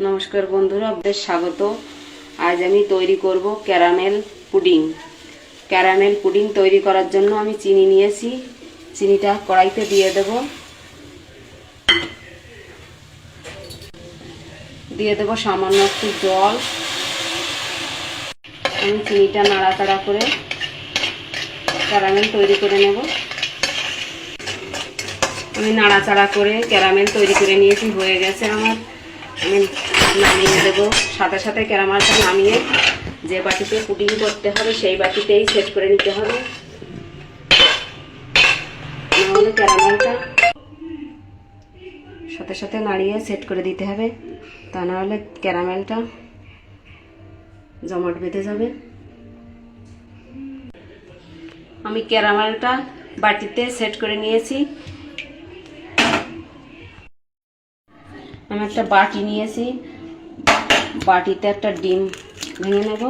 নমস্কার বন্ধুরা, আপনাদের স্বাগত। আজ আমি তৈরি করব ক্যারামেল পুডিং। ক্যারামেল পুডিং তৈরি করার জন্য আমি চিনি নিয়েছি। চিনিটা কড়াইতে দিয়ে দেব সামান্য একটু জল। আমি চিনিটা নাড়াচাড়া করে ক্যারামেল তৈরি করে নেব। আমি নাড়াচাড়া করে ক্যারামেল তৈরি করে নিয়েছি, হয়ে গেছে আমার। আমি নামিয়ে দেব। সাথে সাথে ক্যারামেলটা নামিয়ে যে বাটিতে পুডিং করতে হবে সেই বাটিতেই সেট করে নিতে হবে, নাহলে ক্যারামেলটা সাথে সাথে নাড়িয়ে সেট করে দিতে হবে, তা নাহলে ক্যারামেলটা জমাট বেঁধে যাবে। আমি ক্যারামেলটা বাটিতে সেট করে নিয়েছি। আমি একটা বাটি নিয়েছি, বাটিতে একটা ডিম ভেঙে নেব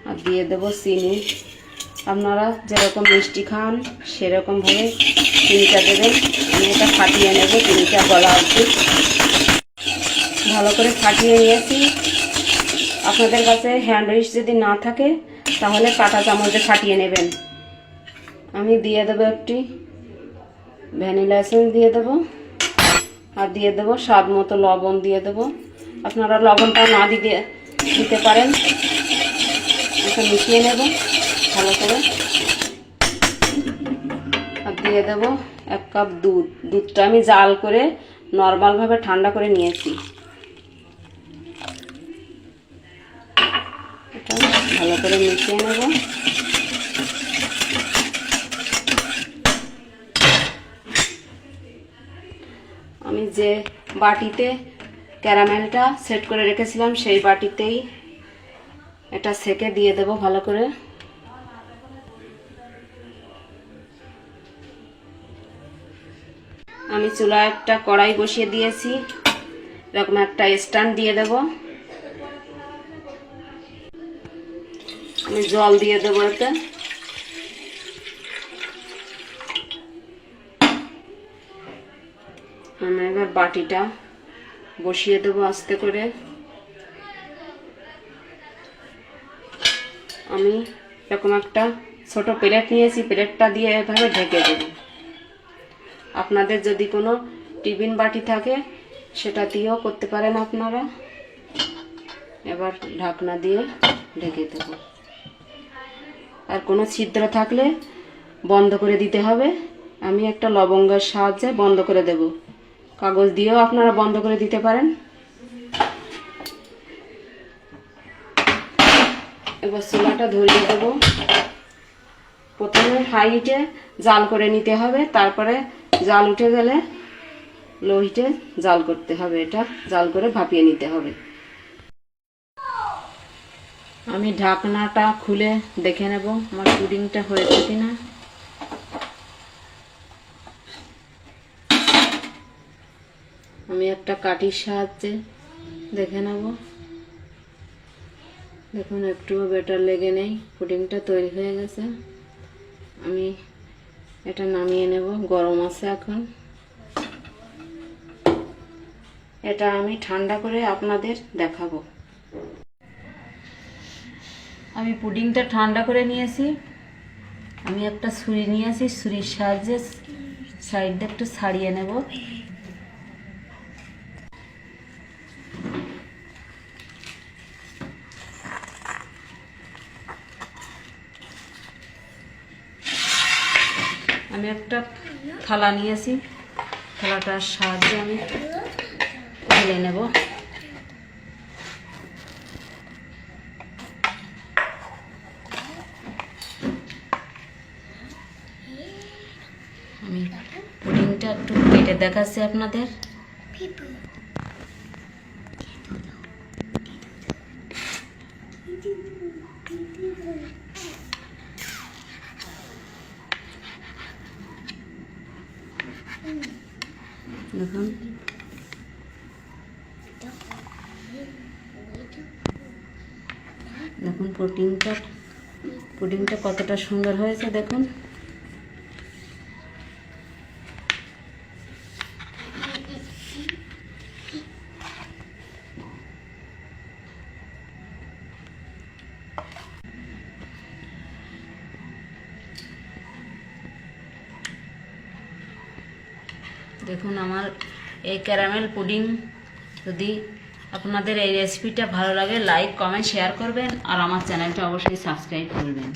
আর দিয়ে দেব চিনি। আপনারা যেরকম মিষ্টি খান সেরকম ভাবে চিনিটা দেবেন। আমি এটা ফাটিয়ে নেব, চিনিটা গলা অবধি ভালো করে ফাটিয়ে নিয়েছি। আপনাদের কাছে হ্যান্ড উইচ যদি না থাকে তাহলে কাঁটা চামচে ফাটিয়ে নেবেন। আমি দিয়ে দেবো একটি ভ্যানিলা এসেন্স দিয়ে দেবো, আর দিয়ে দেবো স্বাদ মতো লবণ দিয়ে দেবো। আপনারা লবণটা না দিতে পারেন। এটা মিশিয়ে নেব ভালো করে। আর দিয়ে দেবো 1 কাপ দুধ। দুধটা আমি জাল করে নর্মালভাবে ঠান্ডা করে নিয়েছি। এটা ভালো করে মিশিয়ে নেব। আমি যে বাটিতে ক্যারামেলটা সেট করে রেখেছিলাম সেই বাটিতেই এটা সেকে দিয়ে দেব ভালো করে। আমি চুলায় একটা কড়াই বসিয়ে দিয়েছি, এরকম একটা স্ট্যান্ড দিয়ে দেব। আমি জল দিয়ে দেবো এতে। আমি এবার বাটিটা বসিয়ে দেবো আস্তে করে। আমি এরকম একটা ছোট প্লেট নিয়েছি, প্লেটটা দিয়ে এভাবে ঢেকে দেব। আপনাদের যদি কোনো টিফিন বাটি থাকে সেটা দিয়েও করতে পারেন আপনারা। এবার ঢাকনা দিয়ে ঢেকে দেব। আর কোনো ছিদ্র থাকলে বন্ধ করে দিতে হবে। আমি একটা লবঙ্গের সাহায্যে বন্ধ করে দেব। কাগজ দিয়েও আপনারা বন্ধ করে দিতে পারেন। এবার চুলাটা ধরিয়ে দেব। প্রথমে হাই হিটে জাল করে নিতে হবে, তারপরে জাল উঠে গেলে লো হিটে জাল করতে হবে। এটা জাল করে ভাপিয়ে নিতে হবে। আমি ঢাকনাটা খুলে দেখে নেব আমার পুডিংটা হয়েছে কিনা। আমি একটা কাঠির সাহায্যে দেখে নেব। দেখুন একটুও বেটার লেগে নেই, পুডিংটা তৈরি হয়ে গেছে। আমি এটা নামিয়ে নেব, গরম আছে এখন। এটা আমি ঠান্ডা করে আপনাদের দেখাবো। আমি পুডিংটা ঠান্ডা করে নিয়েছি। আমি একটা ছুরি নিয়েছি, ছুরির সাহায্যে সাইডটা একটু ছাড়িয়ে নেব। আমি একটা থালা নিয়েছি, থালাটার সাহায্যে আমি ঢেলে নেব। আমি পুডিংটা একটু কেটে দেখাচ্ছি আপনাদের। দেখুন দেখুন পুডিংটা কতটা সুন্দর হয়েছে দেখুন। দেখুন আমার এই ক্যারামেল পুডিং। যদি আপনাদের এই রেসিপিটা ভালো লাগে লাইক কমেন্ট শেয়ার করবেন আর আমার চ্যানেলটা অবশ্যই সাবস্ক্রাইব করবেন।